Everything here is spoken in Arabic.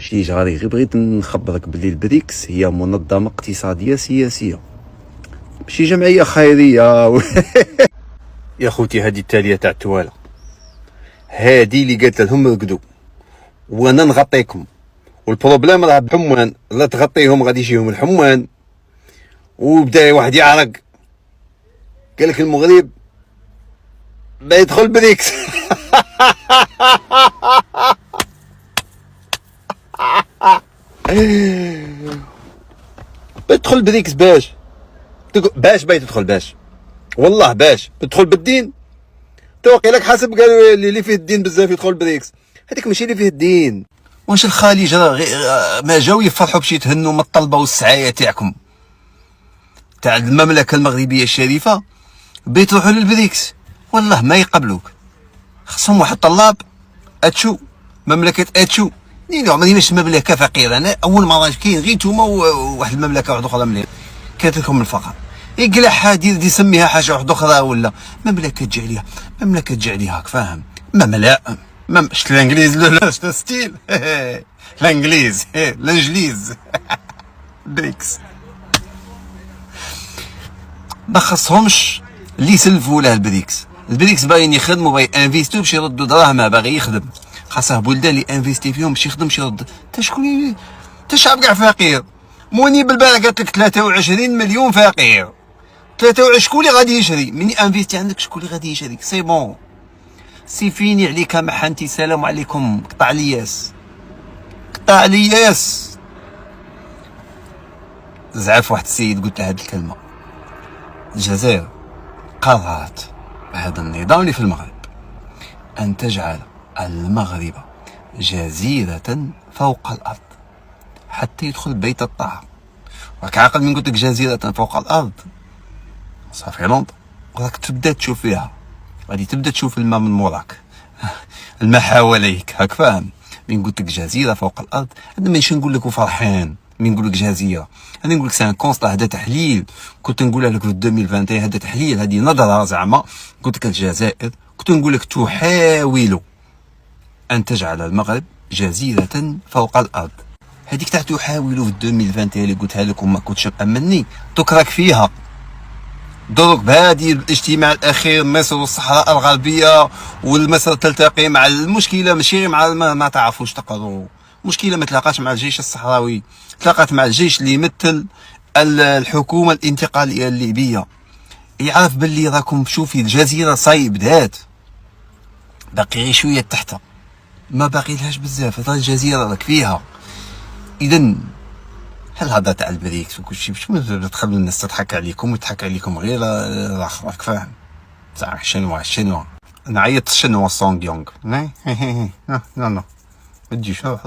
شي جاري غير بغيت نخبرك بلي البريكس هي منظمة اقتصادية سياسية ماشي جمعية خيرية. يا خوتي هذه التالية تاع التوالة، هذه اللي قالت لهم رقدوا وانا نغطيكم، والبروبليم راه بحمان، لا تغطيهم غادي يجيهم الحمان. وبدا واحد يعرق قال لك المغرب بيدخل بريكس. بيدخل بريكس باش بيدخل باش والله باش تدخل بالدين. توقي لك حسب قالوا اللي فيه الدين بزاف يدخل بريكس، هذيك ماشي اللي فيه الدين. واش الخليج ما جاو يفرحوا باش يتهنوا من الطلبه والسعايه تاعكم تاع المملكه المغربيه الشريفه بيتروحوا للبريكس؟ والله ما يقبلوك. خصهم واحد طلاب اتشو مملكه اتشو. نينو عمري ما شفت مملكه فقيره، انا اول مره كاين غير نتوما وواحد المملكه واحده اخرى مليح كانت لكم الفقر. يقلعها دير يسميها حاجه واحده اخرى ولا مملكه تجي عليها فاهم؟ لا شفت الانجليز لا شفت ستيل. الانجليز الانجليز. بريكس ما خصهمش اللي يسلفوا له البريكس باغيين يخدموا، باغي انفيستو باش يردوا دراهمه، باغي يخدم. خاصه بلدان اللي انفيستي فيهم باش يخدم باش يرد. انت شكون؟ انت شعب كاع فقير. موني بالبارح قالت لك 23 مليون فقير. 23 شكون اللي غادي يشري؟ مني انفيستي عندك شكون اللي غادي يشري؟ سي بون سي فيني عليك محنتي. السلام عليكم. قطع لياس. زعف واحد السيد قلت له هذه الكلمه. الجزائر قررت بهذا النظام اللي في المغرب ان تجعل المغرب جزيرة فوق الارض حتى يدخل بيت الطاعة. راك عاقل من قلت لك جزيرة فوق الارض؟ صافي لونط راك تبدا تشوف فيها، غادي تبدا تشوف الماء من موراك. الماء حواليك، هاك فاهم؟ من قلت لك جزيرة فوق الارض انا ماشي نقول لك وفرحان من نقول لك جزيرة، انا نقول لك سان كونستا. هذا تحليل كنت نقولها لك في 2021. هذا تحليل، هذه نظرة زعما. قلت لك الجزائر كنت نقول لك تحاول ان تجعل المغرب جزيرة فوق الارض. هذيك تاع تحاول في 2021 اللي قلتها لك وما كنتش مأمني، دوك راك فيها. دروك بهذه الاجتماع الاخير مصر والصحراء الغربيه والمصر تلتقي مع المشكله، ماشي مع ما تعرفوش تقروا مشكله. ما تلاقاش مع الجيش الصحراوي، تلاقات مع الجيش اللي يمثل الحكومه الانتقاليه الليبيه. يعرف باللي راكم شوفي الجزيره صاي بدات باقي غير شويه تحت، ما باقي لهاش بزاف. هذه الجزيره راك فيها. اذا هل هذا تاع البريكس وكل شيء باش تخلوا الناس تضحك عليكم وتضحك عليكم غير الاخر، راك فاهم؟ تاع شنوا نعيط شنوا سونغ يونغ. لا ما تجيش. روح